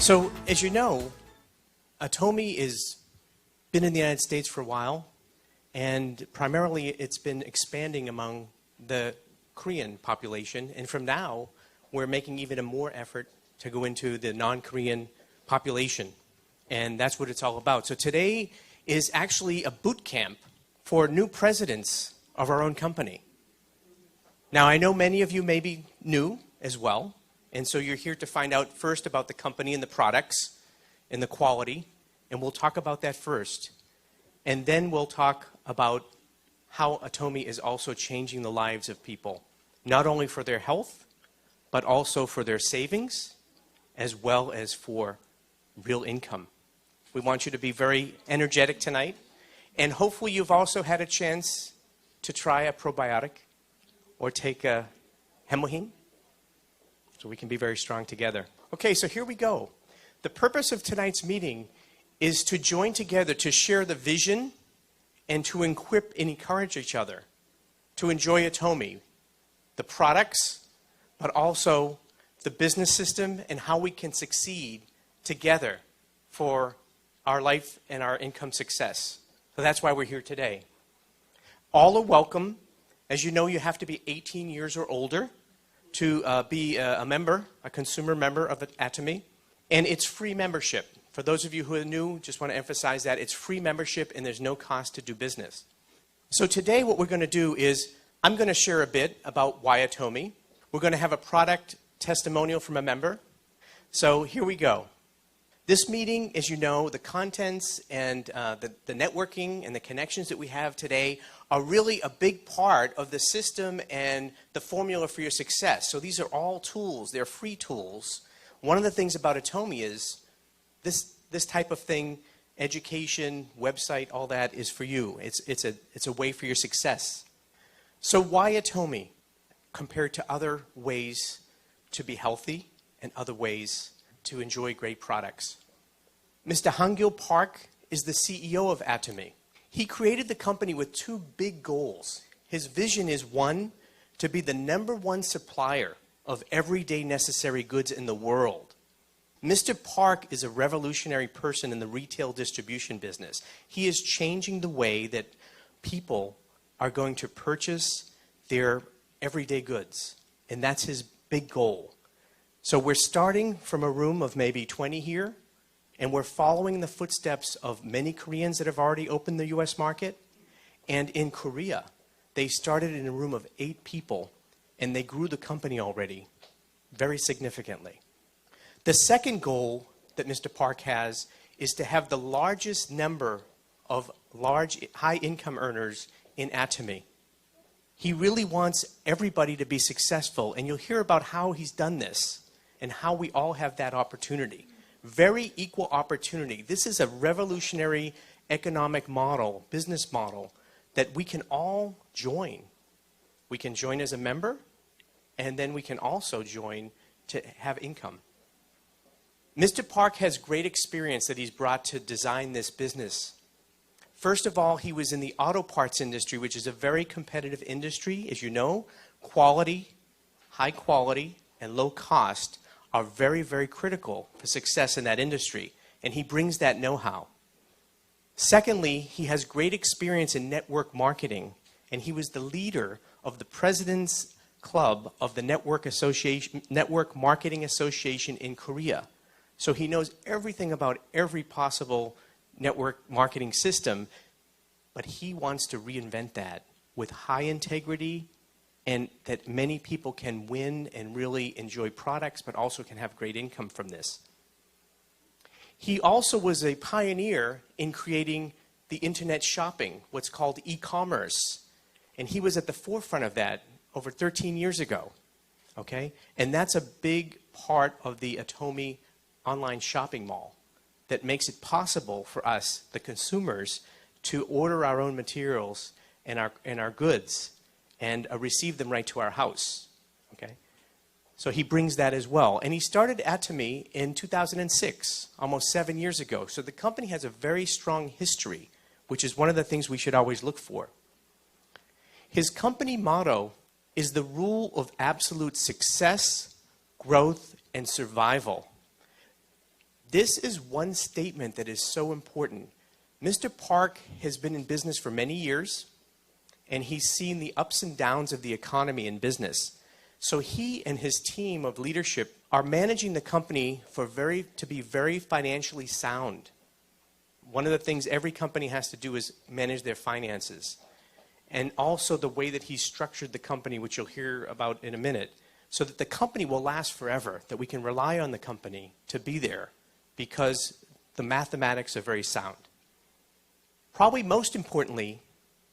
So, as you know, Atomy has been in the United States for a while, and primarily it's been expanding among the Korean population. And from now, we're making even a more effort to go into the non-Korean population. And that's what it's all about. So today is actually a boot camp for new presidents of our own company. Now, I know many of you may be new as well. And so you're here to find out first about the company and the products and the quality. And we'll talk about that first. And then we'll talk about how Atomy is also changing the lives of people, not only for their health, but also for their savings, as well as for real income. We want you to be very energetic tonight. And hopefully you've also had a chance to try a probiotic or take a hemoheme, so we can be very strong together. Okay, so here we go. The purpose of tonight's meeting is to join together to share the vision and to equip and encourage each other to enjoy Atomy, the products, but also the business system and how we can succeed together for our life and our income success. So that's why we're here today. All are welcome. As you know, you have to be 18 years or older to be a member, a consumer member of Atomy. And it's free membership. For those of you who are new, just want to emphasize that it's free membership and there's no cost to do business. So today what we're going to do is I'm going to share a bit about why Atomy. We're going to have a product testimonial from a member. So here we go. This meeting, as you know, the contents and the networking and the connections that we have today are really a big part of the system and the formula for your success. So these are all tools. They're free tools. One of the things about Atomy is this type of thing, education, website, all that is for you. It's a way for your success. So why Atomy compared to other ways to be healthy and other ways to enjoy great products? Mr. Hangil Park is the CEO of Atomy. He created the company with two big goals. His vision is, one, to be the #1 supplier of everyday necessary goods in the world. Mr. Park is a revolutionary person in the retail distribution business. He is changing the way that people are going to purchase their everyday goods. And that's his big goal. So we're starting from a room of maybe 20 here, and we're following the footsteps of many Koreans that have already opened the U.S. market. And in Korea, they started in a room of 8 people, and they grew the company already very significantly. The second goal that Mr. Park has is to have the largest number of large, high-income earners in Atomy. He really wants everybody to be successful, and you'll hear about how he's done this and how we all have that opportunity. Very equal opportunity. This is a revolutionary economic model, business model, that we can all join. We can join as a member, and then we can also join to have income. Mr. Park has great experience that he's brought to design this business. First of all, he was in the auto parts industry, which is a very competitive industry. As you know, quality, high quality, and low cost are very, very critical for success in that industry. And he brings that know-how. Secondly, he has great experience in network marketing. And he was the leader of the President's Club of the Network Marketing Association in Korea. So he knows everything about every possible network marketing system, but he wants to reinvent that with high integrity and that many people can win and really enjoy products, but also can have great income from this. He also was a pioneer in creating the internet shopping, what's called e-commerce. And he was at the forefront of that over 13 years ago. Okay? And that's a big part of the Atomy online shopping mall that makes it possible for us, the consumers, to order our own materials and our goods and receive them right to our house. Okay? So he brings that as well. And he started Atomy in 2006, almost 7 years ago. So the company has a very strong history, which is one of the things we should always look for. His company motto is the rule of absolute success, growth, and survival. This is one statement that is so important. Mr. Park has been in business for many years, and he's seen the ups and downs of the economy and business. So he and his team of leadership are managing the company to be very financially sound. One of the things every company has to do is manage their finances. And also the way that he's structured the company, which you'll hear about in a minute, so that the company will last forever, that we can rely on the company to be there because the mathematics are very sound. Probably most importantly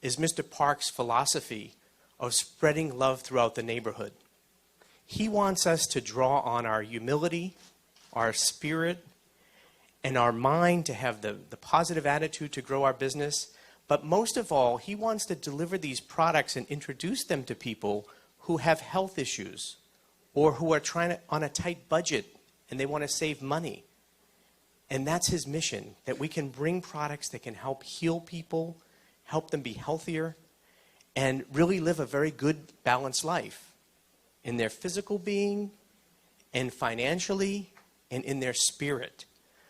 is Mr. Park's philosophy of spreading love throughout the neighborhood. He wants us to draw on our humility, our spirit, and our mind to have the positive attitude to grow our business. But most of all, he wants to deliver these products and introduce them to people who have health issues or who are on a tight budget and they want to save money. And that's his mission, that we can bring products that can help heal people, help them be healthier, and really live a very good, balanced life in their physical being, and financially, and in their spirit.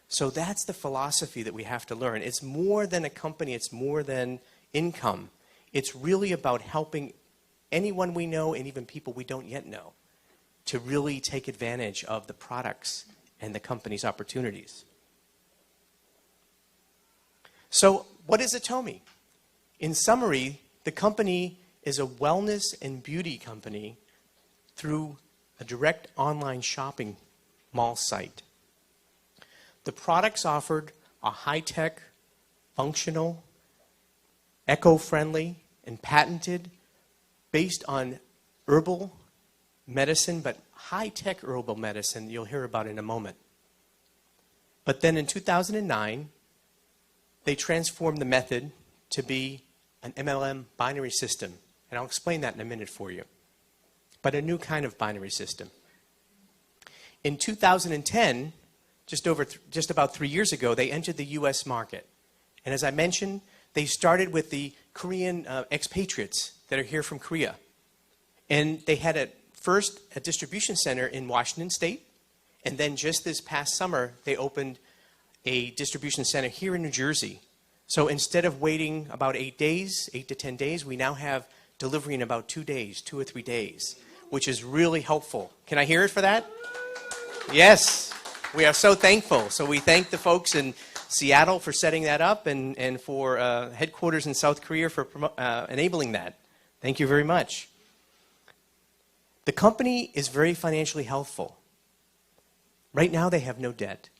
So that's the philosophy that we have to learn. It's more than a company. It's more than income. It's really about helping anyone we know and even people we don't yet know to really take advantage of the products and the company's opportunities. So what is Atomy? In summary, the company is a wellness and beauty company through a direct online shopping mall site. The products offered are high-tech, functional, eco-friendly, and patented, based on herbal medicine, but high-tech herbal medicine you'll hear about in a moment. But then in 2009, they transformed the method to be an MLM binary system. And I'll explain that in a minute for you. But a new kind of binary system. In 2010, just about 3 years ago, they entered the U.S. market. And as I mentioned, they started with the Korean expatriates that are here from Korea. And they had first a distribution center in Washington State. And then just this past summer, they opened a distribution center here in New Jersey. So instead of waiting about 8 to 10 days, we now have delivery in about 2 days, 2 or 3 days, which is really helpful. Can I hear it for that? Yes, we are so thankful. So we thank the folks in Seattle for setting that up and for headquarters in South Korea for enabling that. Thank you very much. The company is very financially healthful. Right now they have no debt.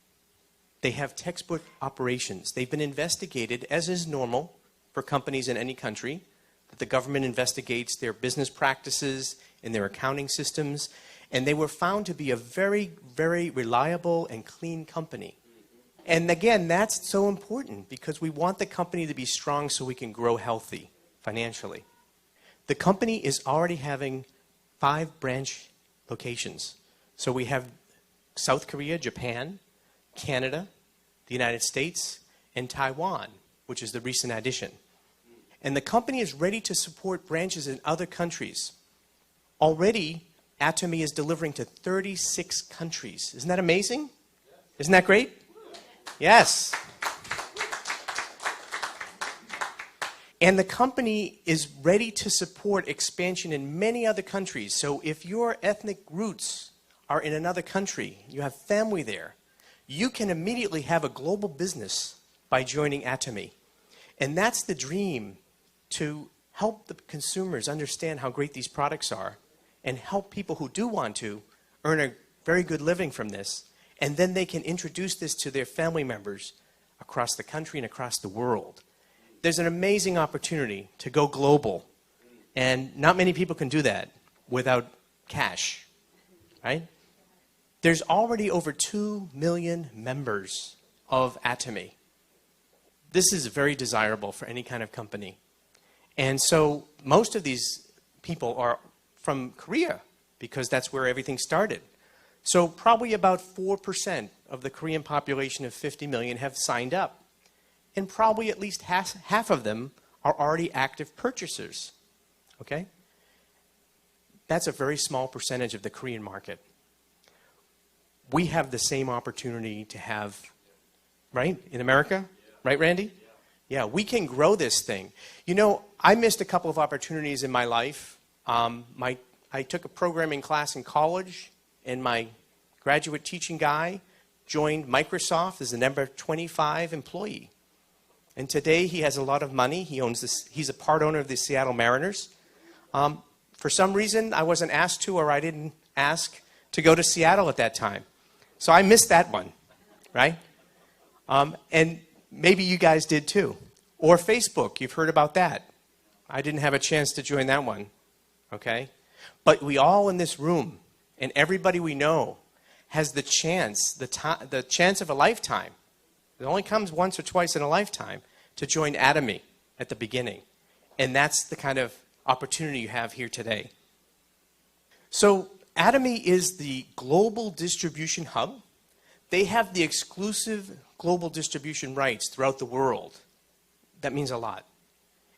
They have textbook operations. They've been investigated, as is normal for companies in any country, that the government investigates their business practices and their accounting systems, and they were found to be a very, very reliable and clean company. And again, that's so important because we want the company to be strong so we can grow healthy financially. The company is already having 5 branch locations. So we have South Korea, Japan, Canada, the United States, and Taiwan, which is the recent addition. And the company is ready to support branches in other countries. Already, Atomy is delivering to 36 countries. Isn't that amazing? Isn't that great? Yes. And the company is ready to support expansion in many other countries. So if your ethnic roots are in another country, you have family there, you can immediately have a global business by joining Atomy. And that's the dream, to help the consumers understand how great these products are and help people who do want to earn a very good living from this. And then they can introduce this to their family members across the country and across the world. There's an amazing opportunity to go global. And not many people can do that without cash, right? There's already over 2 million members of Atomy. This is very desirable for any kind of company. And so most of these people are from Korea because that's where everything started. So probably about 4% of the Korean population of 50 million have signed up. And probably at least half of them are already active purchasers. Okay? That's a very small percentage of the Korean market. we have the same opportunity to have, right, in America? Right, Randy? Yeah, we can grow this thing. You know, I missed a couple of opportunities in my life. I took a programming class in college, and my graduate teaching guy joined Microsoft as the number 25 employee. And today he has a lot of money. He's a part owner of the Seattle Mariners. For some reason, I wasn't asked to, or I didn't ask to go to Seattle at that time. So I missed that one, right? And maybe you guys did too. Or Facebook, you've heard about that. I didn't have a chance to join that one, okay? But we all in this room, and everybody we know, has the chance, the chance of a lifetime. It only comes once or twice in a lifetime to join Atomy at the beginning. And that's the kind of opportunity you have here today. So Atomy is the global distribution hub. They have the exclusive global distribution rights throughout the world. That means a lot.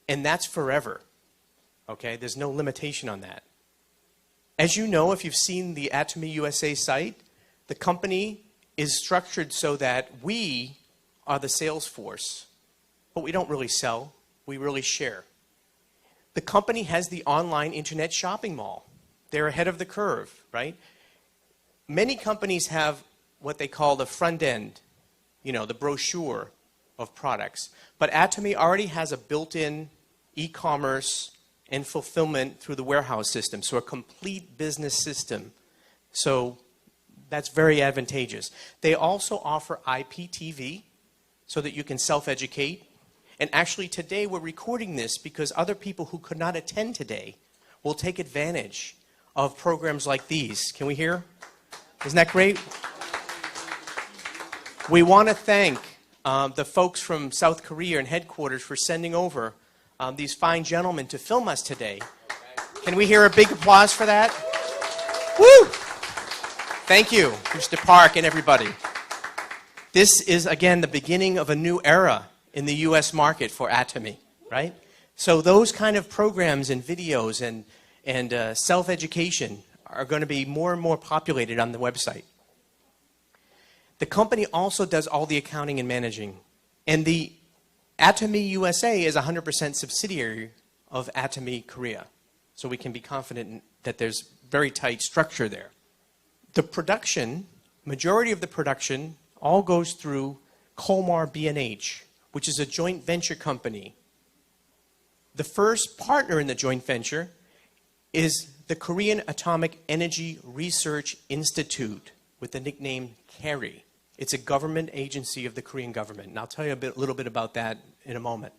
And that's forever. Okay? There's no limitation on that. As you know, if you've seen the Atomy USA site, the company is structured so that we are the sales force. But we don't really sell. We really share. The company has the online internet shopping mall. They're ahead of the curve, right? Many companies have what they call the front end, you know, the brochure of products. But Atomy already has a built-in e-commerce and fulfillment through the warehouse system, so a complete business system. So that's very advantageous. They also offer IPTV so that you can self-educate. And actually today we're recording this because other people who could not attend today will take advantage of programs like these. Can we hear? Isn't that great? We want to thank the folks from South Korea and headquarters for sending over these fine gentlemen to film us today. Can we hear a big applause for that? Woo! Thank you, Mr. Park and everybody. This is, again, the beginning of a new era in the U.S. market for Atomy, right? So those kind of programs and videos and self-education are going to be more and more populated on the website. The company also does all the accounting and managing. And the Atomy USA is 100% subsidiary of Atomy Korea. So we can be confident that there's very tight structure there. The production, majority of the production, all goes through Kolmar B&H, which is a joint venture company. The first partner in the joint venture is the Korean Atomic Energy Research Institute with the nickname KERI. It's a government agency of the Korean government, and I'll tell you a little bit about that in a moment.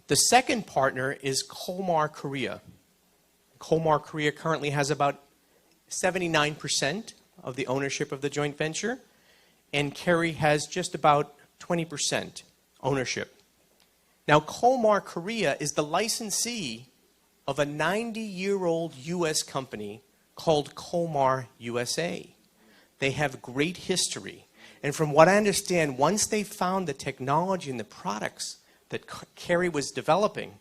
The second partner is Kolmar Korea. Kolmar Korea currently has about 79% of the ownership of the joint venture, and KERI has just about 20% ownership. Now, Kolmar Korea is the licensee of a 90-year-old U.S. company called Kolmar USA. They have great history. And from what I understand, once they found the technology and the products that KERI was developing,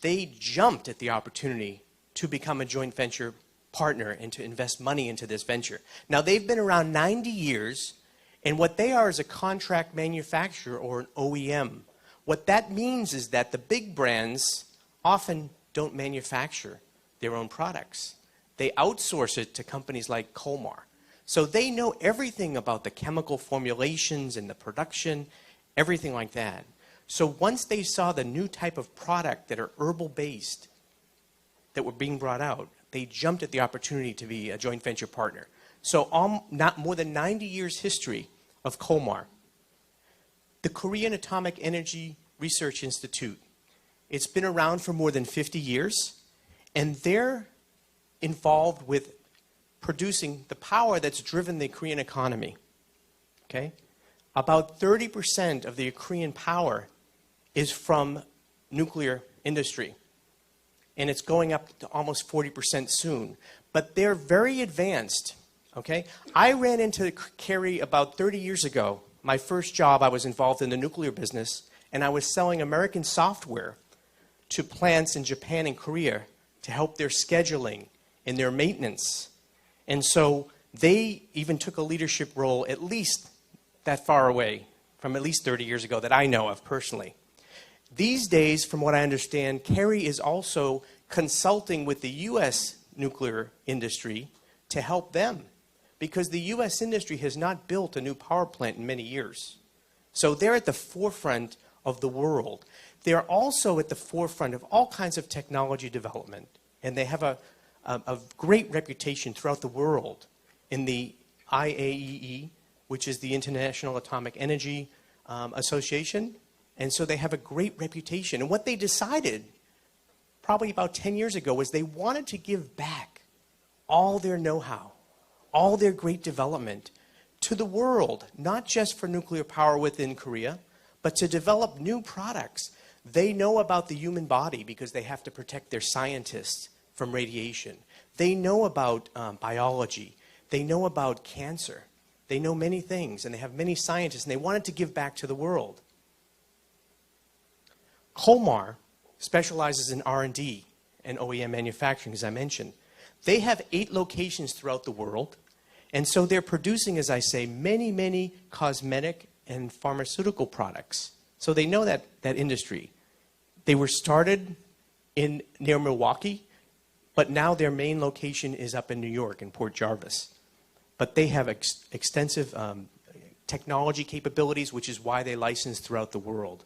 they jumped at the opportunity to become a joint venture partner and to invest money into this venture. Now, they've been around 90 years, and what they are is a contract manufacturer or an OEM. What that means is that the big brands often don't manufacture their own products. They outsource it to companies like Kolmar. So they know everything about the chemical formulations and the production, everything like that. So once they saw the new type of product that are herbal-based that were being brought out, they jumped at the opportunity to be a joint venture partner. So not more than 90 years history of Kolmar. The Korean Atomic Energy Research Institute, it's been around for more than 50 years, and they're involved with producing the power that's driven the Korean economy. Okay? About 30% of the Korean power is from nuclear industry. And it's going up to almost 40% soon. But they're very advanced. Okay? I ran into KERI about 30 years ago. My first job, I was involved in the nuclear business, and I was selling American software to plants in Japan and Korea to help their scheduling and their maintenance. And so They even took a leadership role at least that far away, from at least 30 years ago that I know of personally. These days, from what I understand, Kerry is also consulting with the U.S. nuclear industry to help them, because the U.S. industry has not built a new power plant in many years. So they're at the forefront of the world. They're also at the forefront of all kinds of technology development, and they have a great reputation throughout the world in the IAEA, which is the International Atomic Energy Association. And so they have a great reputation. And what they decided probably about 10 years ago was they wanted to give back all their know-how, all their great development to the world, not just for nuclear power within Korea, but to develop new products. They know about the human body because they have to protect their scientists from radiation. They know about biology. They know about cancer. They know many things, and they have many scientists, and they wanted to give back to the world. Kolmar specializes in R&D and OEM manufacturing, as I mentioned. They have 8 locations throughout the world, and so they're producing, as I say, many, many cosmetic and pharmaceutical products. So they know that industry. They were started near Milwaukee, but now their main location is up in New York, in Port Jarvis. But they have extensive technology capabilities, which is why they license throughout the world.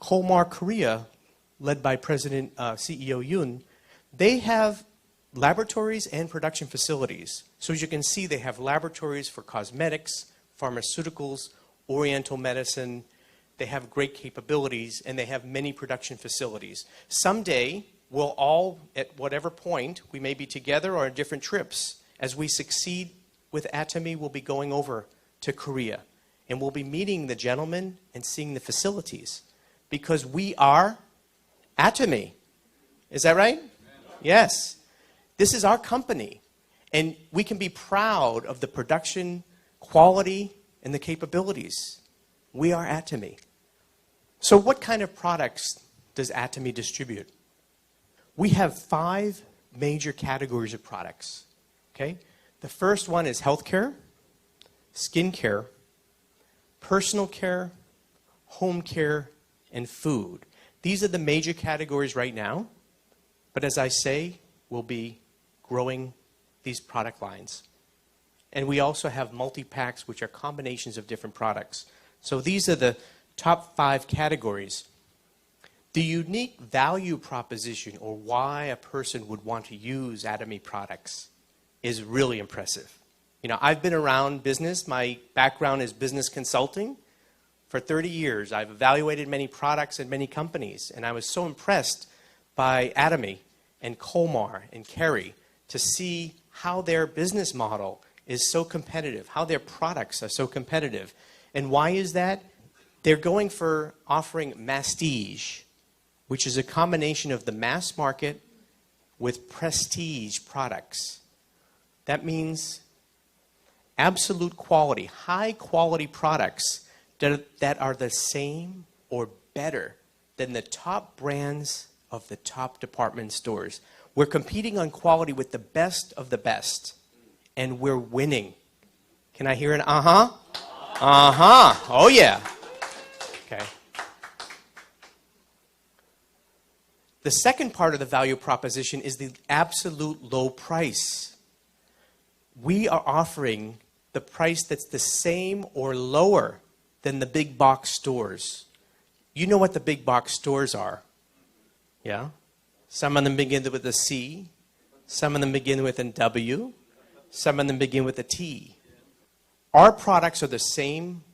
Kolmar Korea, led by President CEO Yoon, they have laboratories and production facilities. So as you can see, they have laboratories for cosmetics, pharmaceuticals, oriental medicine. They have great capabilities, and they have many production facilities. Someday, we'll all, at whatever point, we may be together or on different trips. As we succeed with Atomy, we'll be going over to Korea, and we'll be meeting the gentlemen and seeing the facilities. Because we are Atomy. Is that right? Yes. This is our company. And we can be proud of the production, quality, and the capabilities. We are Atomy. So what kind of products does Atomy distribute? We have 5 major categories of products. Okay? The first one is healthcare, skincare, personal care, home care, and food. These are the major categories right now, but as I say, we'll be growing these product lines. And we also have multi-packs, which are combinations of different products. So these are the top 5 categories. The unique value proposition, or why a person would want to use Atomy products, is really impressive. You know, I've been around business. My background is business consulting. For 30 years, I've evaluated many products and many companies, and I was so impressed by Atomy and Kolmar and Kerry to see how their business model is so competitive, how their products are so competitive. And why is that? They're going for offering masstige, which is a combination of the mass market with prestige products. That means absolute quality, high quality products that are the same or better than the top brands of the top department stores. We're competing on quality with the best of the best, and we're winning. Can I hear an uh-huh? Uh-huh. Oh, yeah. Okay. The second part of the value proposition is the absolute low price. We are offering the price that's the same or lower than the big box stores. You know what the big box stores are. Yeah? Some of them begin with a C. Some of them begin with a W. Some of them begin with a T. Our products are the same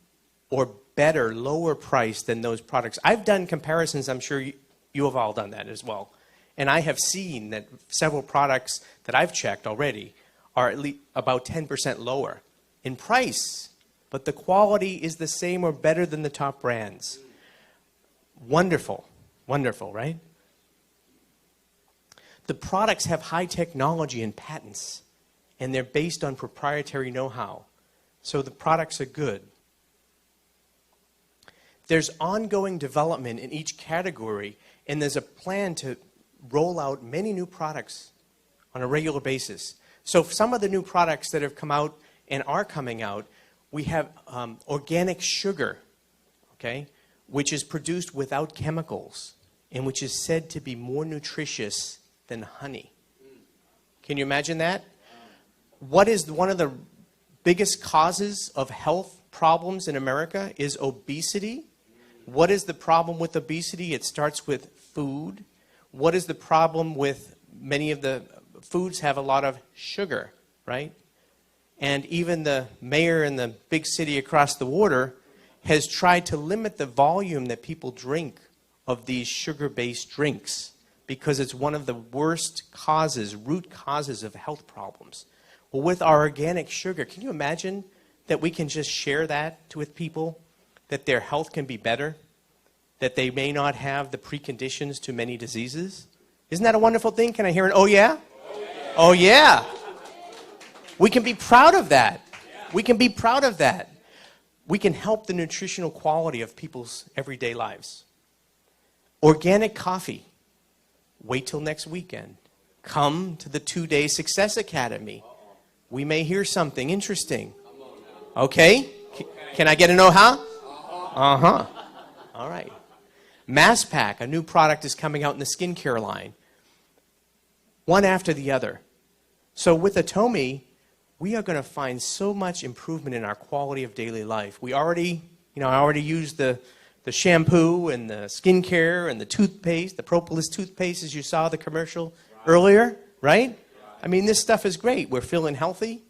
or better, lower price than those products. I've done comparisons. I'm sure you have all done that as well. And I have seen that several products that I've checked already are at least about 10% lower in price. But the quality is the same or better than the top brands. Wonderful. Wonderful, right? The products have high technology and patents, and they're based on proprietary know-how. So the products are good. There's ongoing development in each category, and there's a plan to roll out many new products on a regular basis. So for some of the new products that have come out and are coming out, we have organic sugar, okay, which is produced without chemicals and which is said to be more nutritious than honey. Can you imagine that? What is one of the biggest causes of health problems in America is obesity. What is the problem with obesity? It starts with food. What is the problem with many of the foods have a lot of sugar, right? And even the mayor in the big city across the water has tried to limit the volume that people drink of these sugar-based drinks because it's one of the worst causes, root causes of health problems. Well, with our organic sugar, can you imagine that we can just share that with people, that their health can be better, that they may not have the preconditions to many diseases? Isn't that a wonderful thing? Can I hear an oh yeah? Oh yeah. Oh yeah. We can be proud of that. We can be proud of that. We can help the nutritional quality of people's everyday lives. Organic coffee. Wait till next weekend. Come to the 2-day Success Academy. We may hear something interesting. Okay? Can I get a know-how? Uh-huh. All right. Mass Pack, a new product is coming out in the skincare line. One after the other. So with Atomy, we are going to find so much improvement in our quality of daily life. We already, I already used the shampoo and the skincare and the toothpaste, the propolis toothpaste, as you saw the commercial earlier, right? I mean, this stuff is great. We're feeling healthy.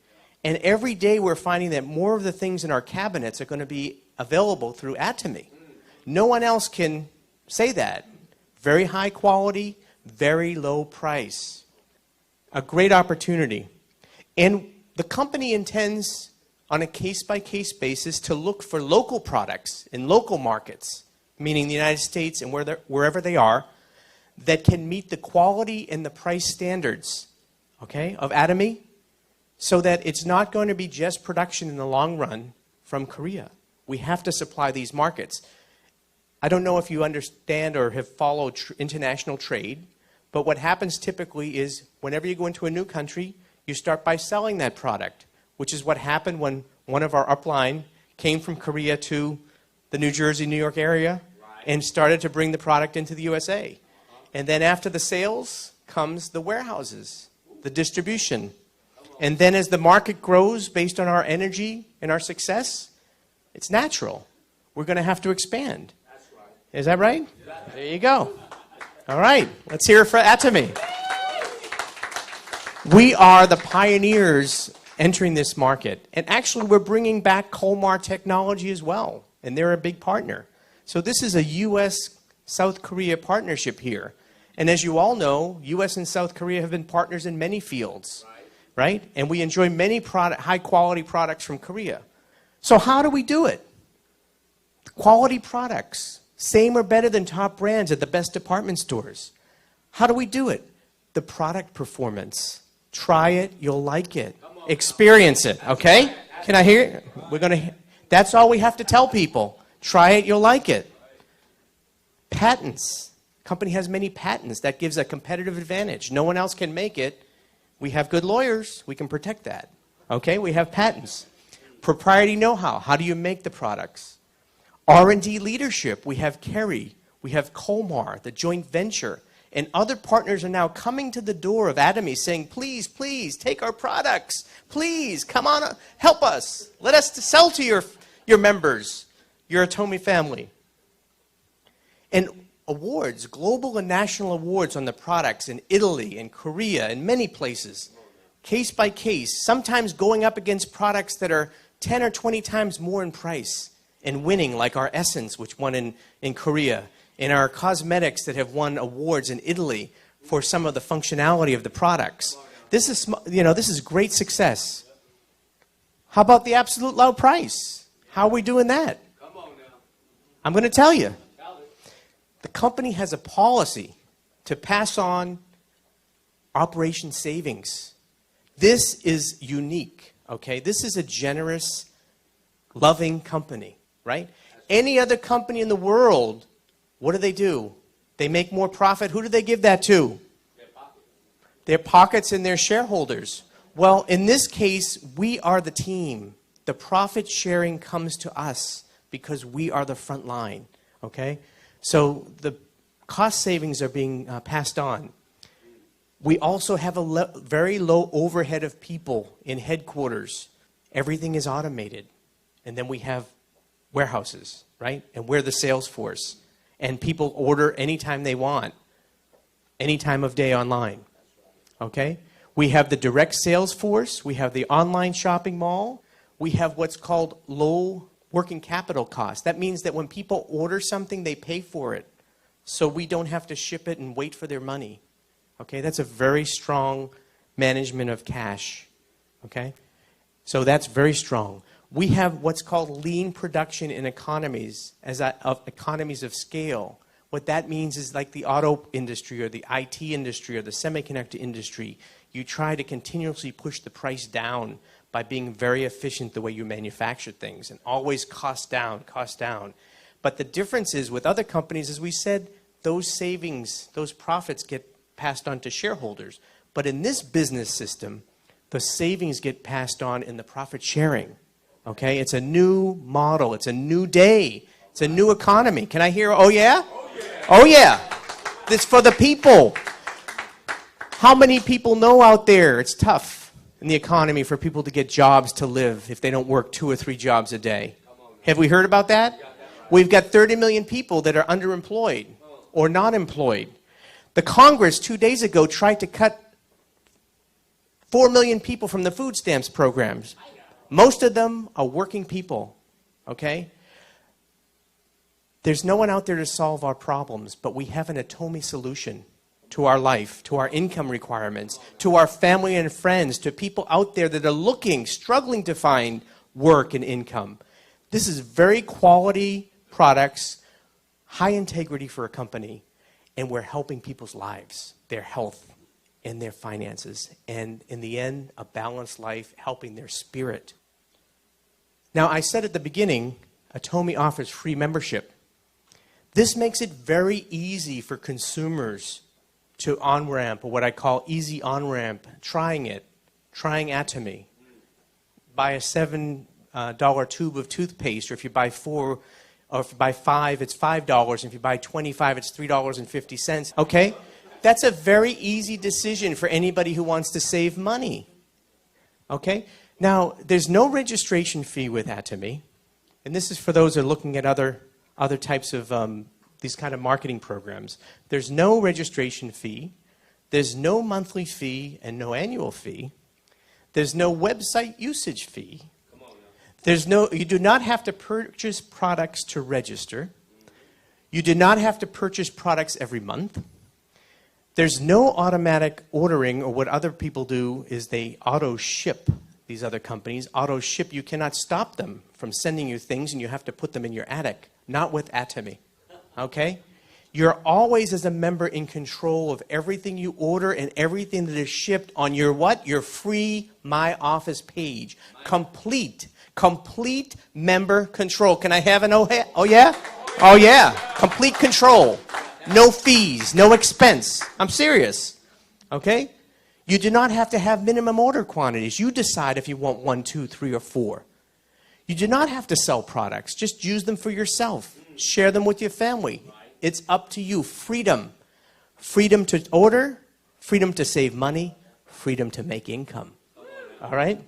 And every day we're finding that more of the things in our cabinets are going to be available through Atomy. No one else can say that. Very high quality, very low price. A great opportunity. And the company intends, on a case-by-case basis, to look for local products in local markets, meaning the United States and wherever they are, that can meet the quality and the price standards, okay, of Atomy, so that it's not going to be just production in the long run from Korea. We have to supply these markets. I don't know if you understand or have followed international trade, but what happens typically is whenever you go into a new country, you start by selling that product, which is what happened when one of our upline came from Korea to the New Jersey, New York area and started to bring the product into the USA. And then after the sales comes the warehouses, the distribution. And then as the market grows based on our energy and our success, it's natural. We're going to have to expand. Is that right? There you go. All right. Let's hear it for Atomy. We are the pioneers entering this market. And actually, we're bringing back Colmar technology as well. And they're a big partner. So this is a U.S.-South Korea partnership here. And as you all know, U.S. and South Korea have been partners in many fields, right? And we enjoy many high-quality products from Korea. So how do we do it? Quality products, same or better than top brands at the best department stores. How do we do it? The product performance. Try it, you'll like it. Experience it, okay? Can I hear it? That's all we have to tell people. Try it, you'll like it. Patents. Company has many patents. That gives a competitive advantage. No one else can make it. We have good lawyers. We can protect that. Okay? We have patents. Proprietary know-how. How do you make the products? R&D leadership. We have Kerry. We have Colmar, the joint venture. And other partners are now coming to the door of Atomy saying, please, please, take our products. Please, come on, help us. Let us sell to your members, your Atomy family. And awards, global and national awards on the products in Italy and Korea and many places, case by case, sometimes going up against products that are 10 or 20 times more in price and winning, like our Essence, which won in Korea, and our cosmetics that have won awards in Italy for some of the functionality of the products. This is great success. How about the absolute low price? How are we doing that? Come on now. I'm going to tell you. The company has a policy to pass on operation savings. This is unique, okay? This is a generous, loving company, right? Any other company in the world, what do? They make more profit. Who do they give that to? Their pockets and their shareholders. Well, in this case, we are the team. The profit sharing comes to us because we are the front line, okay? So the cost savings are being passed on. We also have a very low overhead of people in headquarters. Everything is automated. And then we have warehouses, right? And we're the sales force. And people order anytime they want, any time of day online, okay? We have the direct sales force. We have the online shopping mall. We have what's called low working capital costs. That means that when people order something, they pay for it. So we don't have to ship it and wait for their money. Okay, that's a very strong management of cash. Okay, so that's very strong. We have what's called lean production in economies, of economies of scale. What that means is like the auto industry or the IT industry or the semiconductor industry. You try to continuously push the price down by being very efficient the way you manufacture things and always cost down, cost down. But the difference is with other companies, as we said, those savings, those profits get passed on to shareholders. But in this business system, the savings get passed on in the profit sharing. Okay? It's a new model. It's a new day. It's a new economy. Can I hear, oh yeah? Oh yeah. Oh yeah. It's for the people. How many people know out there it's tough in the economy for people to get jobs to live if they don't work 2 or 3 jobs a day? Have we heard about that? We've got 30 million people that are underemployed or not employed. The Congress 2 days ago tried to cut 4 million people from the food stamps programs. Most of them are working people, okay? There's no one out there to solve our problems, but we have an Atomy solution to our life, to our income requirements, to our family and friends, to people out there that are looking, struggling to find work and income. This is very quality products, high integrity for a company, and we're helping people's lives, their health, and their finances, and in the end, a balanced life, helping their spirit. Now, I said at the beginning, Atomy offers free membership. This makes it very easy for consumers to on-ramp, or what I call easy on-ramp, trying Atomy. Buy a $7 tube of toothpaste, or if you buy 4, or if you buy 5, it's $5, and if you buy 25, it's $3.50, okay? That's a very easy decision for anybody who wants to save money, okay? Now, there's no registration fee with Atomy, and this is for those who are looking at other types of these kind of marketing programs. There's no registration fee, there's no monthly fee and no annual fee, there's no website usage fee, you do not have to purchase products to register, you do not have to purchase products every month, there's no automatic ordering, or what other people do is they auto ship. These other companies auto ship. You cannot stop them from sending you things, and you have to put them in your attic. Not with Atomy, okay? You're always, as a member, in control of everything you order and everything that is shipped on your what? Your free My Office page. Complete member control. Can I have an oh yeah? Oh yeah. Complete control. No fees, no expense. I'm serious, okay? You do not have to have minimum order quantities. You decide if you want 1, 2, 3, or 4. You do not have to sell products. Just use them for yourself. Share them with your family. It's up to you. Freedom. Freedom to order, freedom to save money, freedom to make income. All right?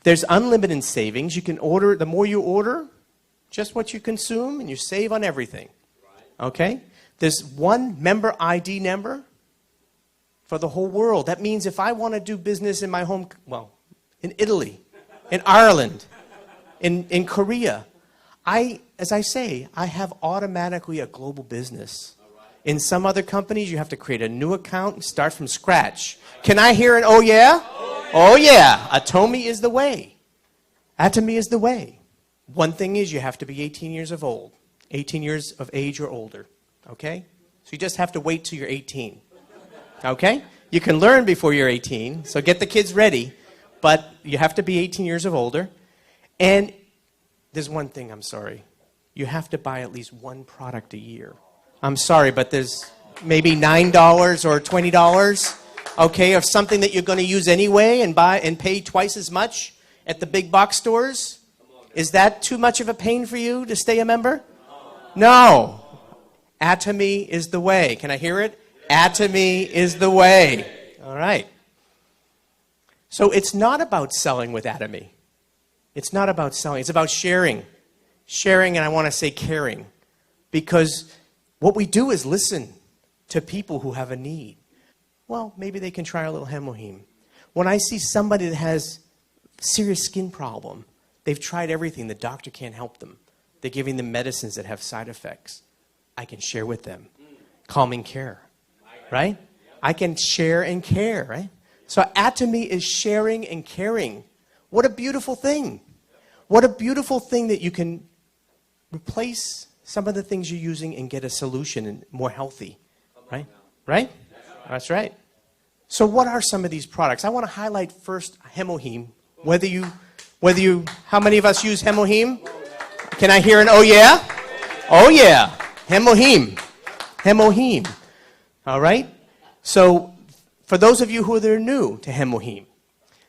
There's unlimited savings. You can order, the more you order, just what you consume, and you save on everything. Okay? There's one member ID number for the whole world. That means if I want to do business in my home, well, in Italy, in Ireland, in Korea, as I say, I have automatically a global business. In some other companies, you have to create a new account and start from scratch. Can I hear an oh yeah? Oh yeah. Atomy is the way. Atomy is the way. One thing is you have to be 18 years of old, 18 years of age or older. Okay? So you just have to wait till you're 18. Okay? You can learn before you're 18, so get the kids ready. But you have to be 18 years of older. And there's one thing, I'm sorry. You have to buy at least one product a year. I'm sorry, but there's maybe $9 or $20. okay, of something that you're going to use anyway and buy and pay twice as much at the big box stores? Is that too much of a pain for you to stay a member? No. Atomy is the way. Can I hear it? Atomy is the way. All right. So it's not about selling with Atomy. It's not about selling. It's about sharing. Sharing, and I want to say caring. Because what we do is listen to people who have a need. Well, maybe they can try a little Hemoheme. When I see somebody that has serious skin problem, they've tried everything, the doctor can't help them. They're giving them medicines that have side effects. I can share with them. Calming care, right? I can share and care, right? So Atomy is sharing and caring. What a beautiful thing. What a beautiful thing that you can replace some of the things you're using and get a solution and more healthy, right? Right? That's right. So what are some of these products? I want to highlight first Hemoheme. How many of us use Hemoheme? Can I hear an oh yeah? Oh yeah. Hemoheme. Hemoheme. All right? So for those of you who are new to Hemoheme,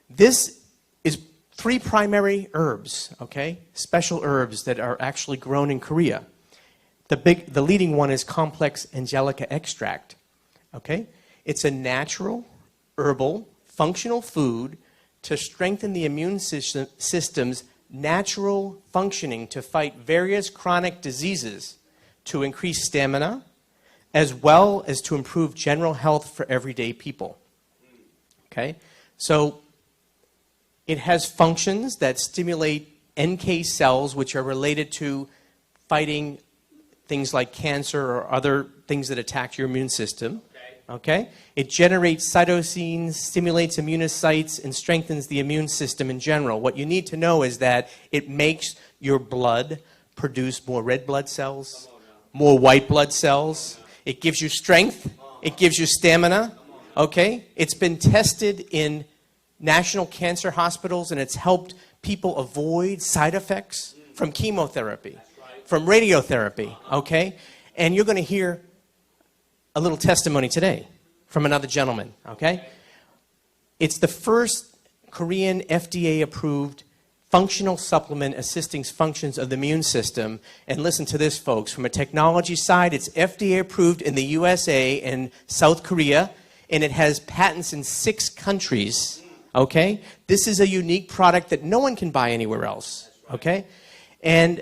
this is 3 primary herbs, okay? Special herbs that are actually grown in Korea. The leading one is complex angelica extract, okay? It's a natural, herbal, functional food to strengthen the immune system's natural functioning to fight various chronic diseases, to increase stamina, as well as to improve general health for everyday people. Okay? So it has functions that stimulate NK cells, which are related to fighting things like cancer or other things that attack your immune system. Okay? It generates cytosines, stimulates immunocytes, and strengthens the immune system in general. What you need to know is that it makes your blood produce more red blood cells, more white blood cells. It gives you strength. It gives you stamina. Okay? It's been tested in national cancer hospitals, and it's helped people avoid side effects from chemotherapy, from radiotherapy. Okay? And you're going to hear a little testimony today from another gentleman, okay? It's the first Korean FDA-approved functional supplement assisting functions of the immune system. And listen to this, folks. From a technology side, it's FDA-approved in the USA and South Korea, and it has patents in 6 countries, okay? This is a unique product that no one can buy anywhere else, okay? And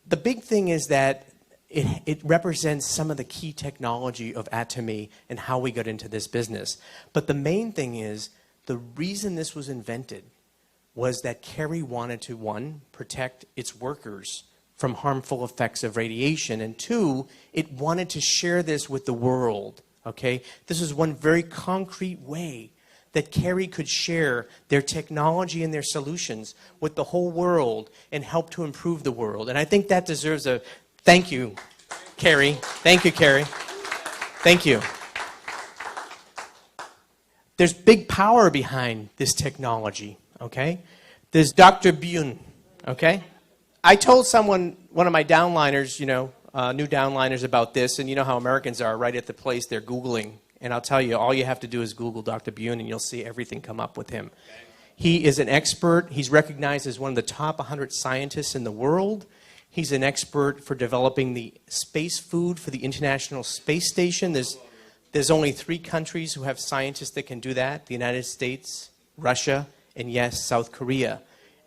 the big thing is that it represents some of the key technology of Atomy and how we got into this business. But the main thing is, the reason this was invented was that Kerry wanted to, 1, protect its workers from harmful effects of radiation, and 2, it wanted to share this with the world, okay? This is one very concrete way that Kerry could share their technology and their solutions with the whole world and help to improve the world. And I think that deserves a thank you, Kerry. Thank you, Kerry. Thank you. There's big power behind this technology, okay? There's Dr. Byun, okay? I told someone, one of my downliners, new downliners about this, and you know how Americans are, right at the place they're Googling. And I'll tell you, all you have to do is Google Dr. Byun, and you'll see everything come up with him. He is an expert. He's recognized as one of the top 100 scientists in the world. He's an expert for developing the space food for the International Space Station. There's only 3 countries who have scientists that can do that: the United States, Russia, and yes, South Korea.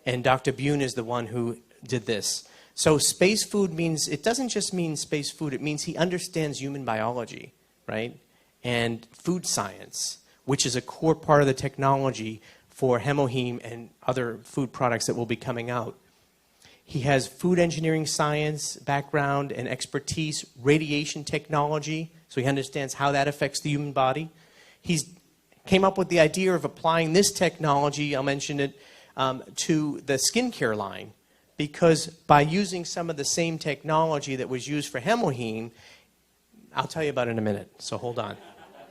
And Dr. Byun is the one who did this. So space food means, it doesn't just mean space food, it means he understands human biology, right? And food science, which is a core part of the technology for Hemoheme and other food products that will be coming out. He has food engineering science background and expertise, radiation technology, so he understands how that affects the human body. He's came up with the idea of applying this technology, I'll mention it, to the skincare line, because by using some of the same technology that was used for Hemoheme, I'll tell you about it in a minute, so hold on.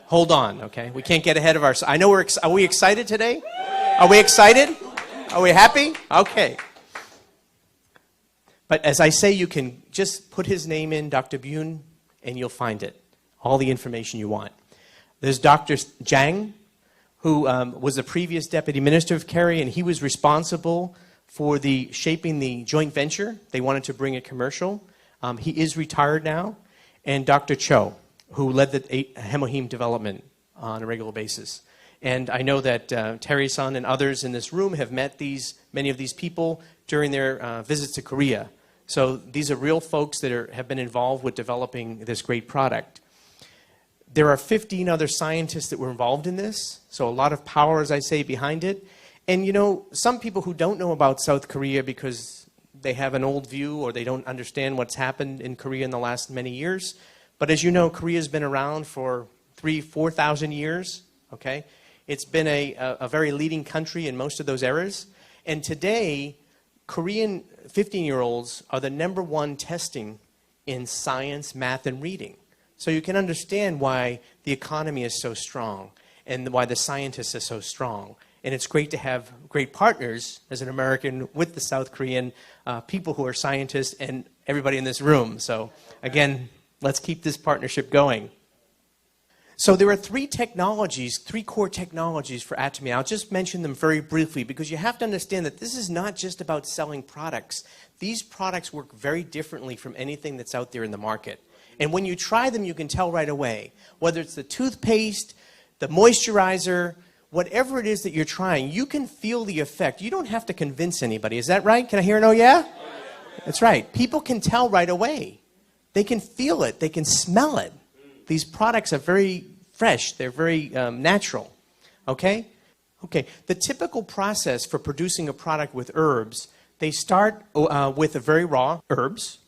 Hold on, okay? We can't get ahead of ourselves. I know are we excited today? Are we excited? Are we happy? Okay. But as I say, you can just put his name in, Dr. Byun, and you'll find it. All the information you want. There's Dr. Jang. who was the previous deputy minister of Kerry, and he was responsible for shaping the joint venture. They wanted to bring it commercial. He is retired now. And Dr. Cho, who led the hemoheme development on a regular basis. And I know that Terry-san and others in this room have met many of these people during their visits to Korea. So these are real folks that have been involved with developing this great product. There are 15 other scientists that were involved in this, so a lot of power, as I say, behind it. And you know, some people who don't know about South Korea because they have an old view or they don't understand what's happened in Korea in the last many years. But as you know, Korea's been around for 4,000 years, okay? It's been a very leading country in most of those eras. And today, Korean 15-year-olds are the #1 testing in science, math, and reading. So you can understand why the economy is so strong and why the scientists are so strong. And it's great to have great partners as an American with the South Korean people who are scientists and everybody in this room. So again, let's keep this partnership going. So there are 3 core technologies for Atomy. I'll just mention them very briefly because you have to understand that this is not just about selling products. These products work very differently from anything that's out there in the market. And when you try them, you can tell right away. Whether it's the toothpaste, the moisturizer, whatever it is that you're trying, you can feel the effect. You don't have to convince anybody. Is that right? Can I hear an oh yeah? That's right. People can tell right away. They can feel it. They can smell it. These products are very fresh. They're very natural. Okay? Okay. The typical process for producing a product with herbs, they start with the very raw herbs.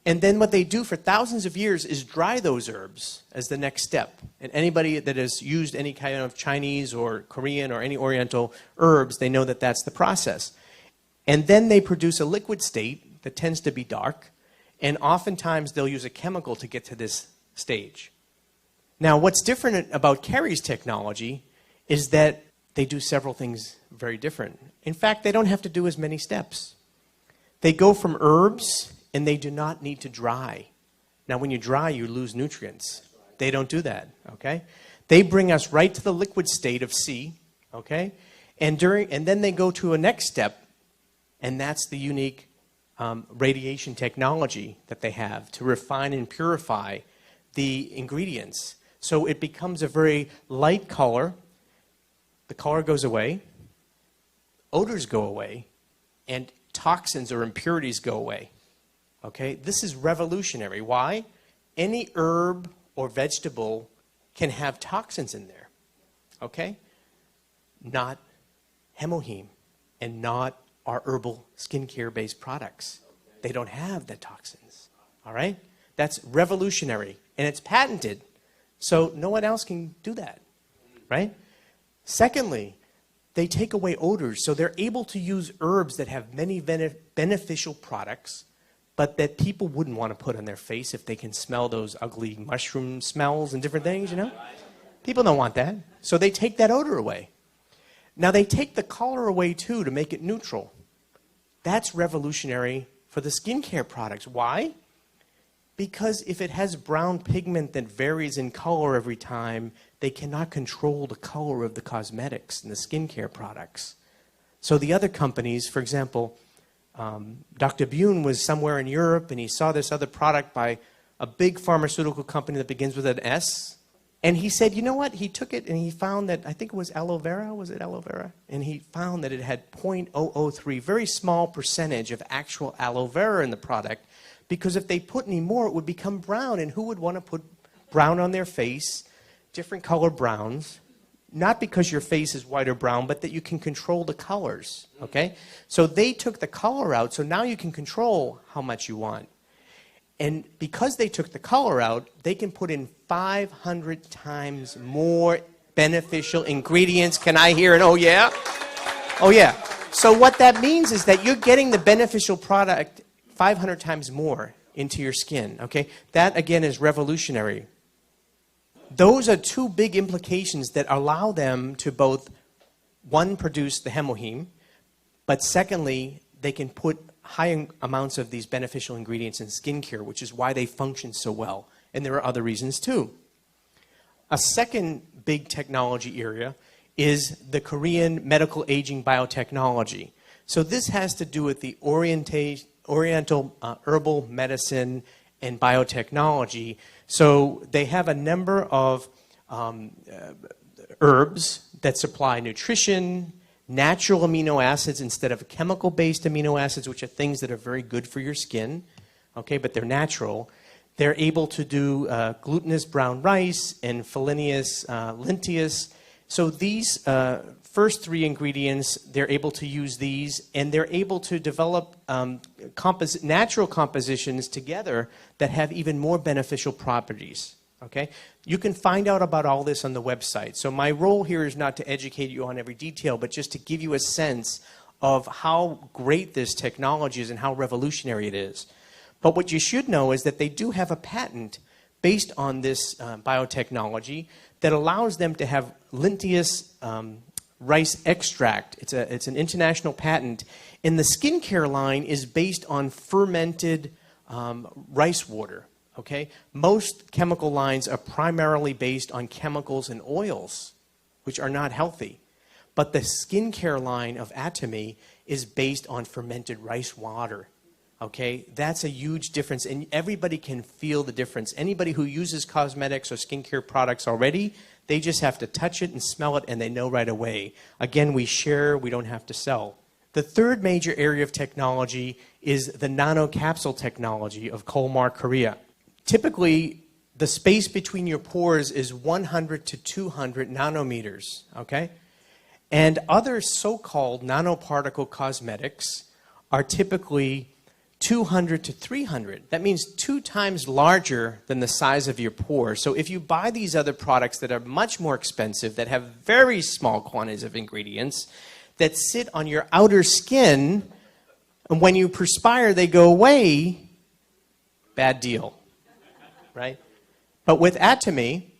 And then what they do for thousands of years is dry those herbs as the next step. And anybody that has used any kind of Chinese or Korean or any Oriental herbs, they know that that's the process. And then they produce a liquid state that tends to be dark. And oftentimes they'll use a chemical to get to this stage. Now, what's different about Kerry's technology is that they do several things very different. In fact, they don't have to do as many steps. They go from herbs, and they do not need to dry. Now, when you dry, you lose nutrients. They don't do that, okay? They bring us right to the liquid state of C, okay? And then they go to a next step, and that's the unique radiation technology that they have to refine and purify the ingredients. So it becomes a very light color. The color goes away. Odors go away. And toxins or impurities go away. Okay, this is revolutionary. Why? Any herb or vegetable can have toxins in there. Okay? Not hemoheme and not our herbal skincare-based products. They don't have the toxins. All right? That's revolutionary. And it's patented. So no one else can do that. Right? Secondly, they take away odors. So they're able to use herbs that have many beneficial products but that people wouldn't want to put on their face if they can smell those ugly mushroom smells and different things, you know? People don't want that. So they take that odor away. Now they take the color away too to make it neutral. That's revolutionary for the skincare products. Why? Because if it has brown pigment that varies in color every time, they cannot control the color of the cosmetics and the skincare products. So the other companies, for example, Dr. Bune was somewhere in Europe and he saw this other product by a big pharmaceutical company that begins with an S. And he said, you know what? He took it and he found that, I think it was aloe vera. Was it aloe vera? And he found that it had 0.003, very small percentage of actual aloe vera in the product. Because if they put any more, it would become brown. And who would want to put brown on their face, different color browns? Not because your face is white or brown, but that you can control the colors, okay? So they took the color out, so now you can control how much you want. And because they took the color out, they can put in 500 times more beneficial ingredients. Can I hear an oh yeah? Oh yeah. So what that means is that you're getting the beneficial product 500 times more into your skin, okay? That, again, is revolutionary. Those are 2 big implications that allow them to both, one, produce the hemoheme, but secondly, they can put high amounts of these beneficial ingredients in skincare, which is why they function so well. And there are other reasons too. A second big technology area is the Korean medical aging biotechnology. So this has to do with the Oriental herbal medicine and biotechnology. So they have a number of herbs that supply nutrition, natural amino acids instead of chemical-based amino acids, which are things that are very good for your skin, okay, but they're natural. They're able to do glutinous brown rice and filaneous linteous. So these first three ingredients, they're able to use these, and they're able to develop natural compositions together that have even more beneficial properties. Okay? You can find out about all this on the website. So my role here is not to educate you on every detail, but just to give you a sense of how great this technology is and how revolutionary it is. But what you should know is that they do have a patent based on this biotechnology that allows them to have linteous rice extract. It's an international patent. And the skincare line is based on fermented rice water. Okay? Most chemical lines are primarily based on chemicals and oils, which are not healthy. But the skincare line of Atomy is based on fermented rice water. Okay? That's a huge difference, and everybody can feel the difference. Anybody who uses cosmetics or skincare products already, they just have to touch it and smell it, and they know right away. Again, we share, we don't have to sell. The third major area of technology is the nanocapsule technology of Kolmar, Korea. Typically, the space between your pores is 100 to 200 nanometers, okay? And other so-called nanoparticle cosmetics are typically 200 to 300. That means 2 times larger than the size of your pore. So if you buy these other products that are much more expensive, that have very small quantities of ingredients, that sit on your outer skin, and when you perspire, they go away, bad deal. Right? But with Atomy,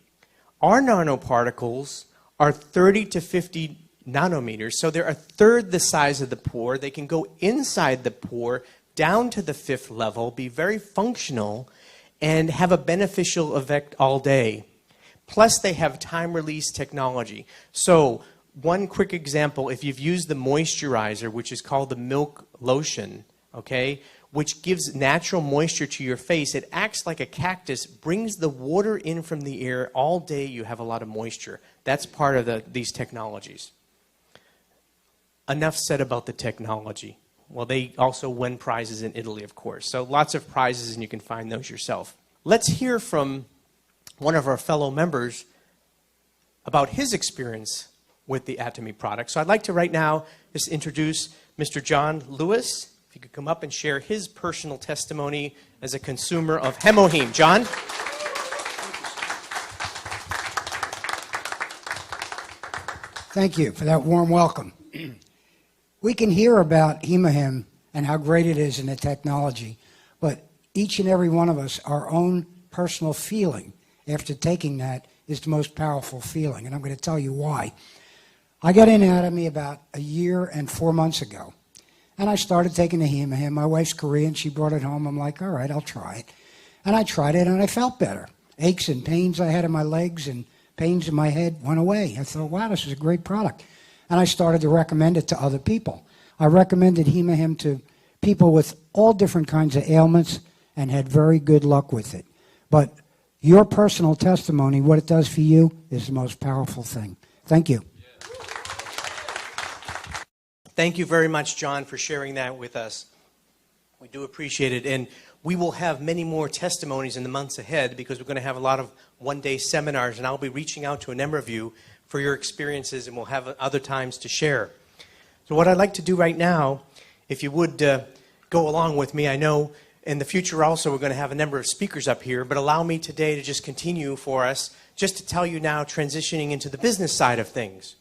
our nanoparticles are 30 to 50 nanometers, so they're a third the size of the pore. They can go inside the pore, down to the 5th level, be very functional, and have a beneficial effect all day. Plus, they have time-release technology. So, one quick example, if you've used the moisturizer, which is called the milk lotion, okay, which gives natural moisture to your face. It acts like a cactus, brings the water in from the air. All day you have a lot of moisture. That's part of these technologies. Enough said about the technology. Well, they also win prizes in Italy, of course. So lots of prizes, and you can find those yourself. Let's hear from one of our fellow members about his experience with the Atomy product. So I'd like to right now just introduce Mr. John Lewis. If you could come up and share his personal testimony as a consumer of Hemoheme. John? Thank you for that warm welcome. We can hear about Hemoheme and how great it is in the technology, but each and every one of us, our own personal feeling after taking that is the most powerful feeling, and I'm going to tell you why. I got in Atomy about 1 year and 4 months ago. And I started taking the Hemoheme. My wife's Korean. She brought it home. I'm like, all right, I'll try it. And I tried it, and I felt better. Aches and pains I had in my legs and pains in my head went away. I thought, wow, this is a great product. And I started to recommend it to other people. I recommended Hemoheme to people with all different kinds of ailments and had very good luck with it. But your personal testimony, what it does for you, is the most powerful thing. Thank you. Thank you very much, John, for sharing that with us. We do appreciate it. And we will have many more testimonies in the months ahead because we're going to have a lot of one-day seminars, and I'll be reaching out to a number of you for your experiences, and we'll have other times to share. So what I'd like to do right now, if you would go along with me, I know in the future also we're going to have a number of speakers up here, but allow me today to just continue for us, just to tell you now, transitioning into the business side of things.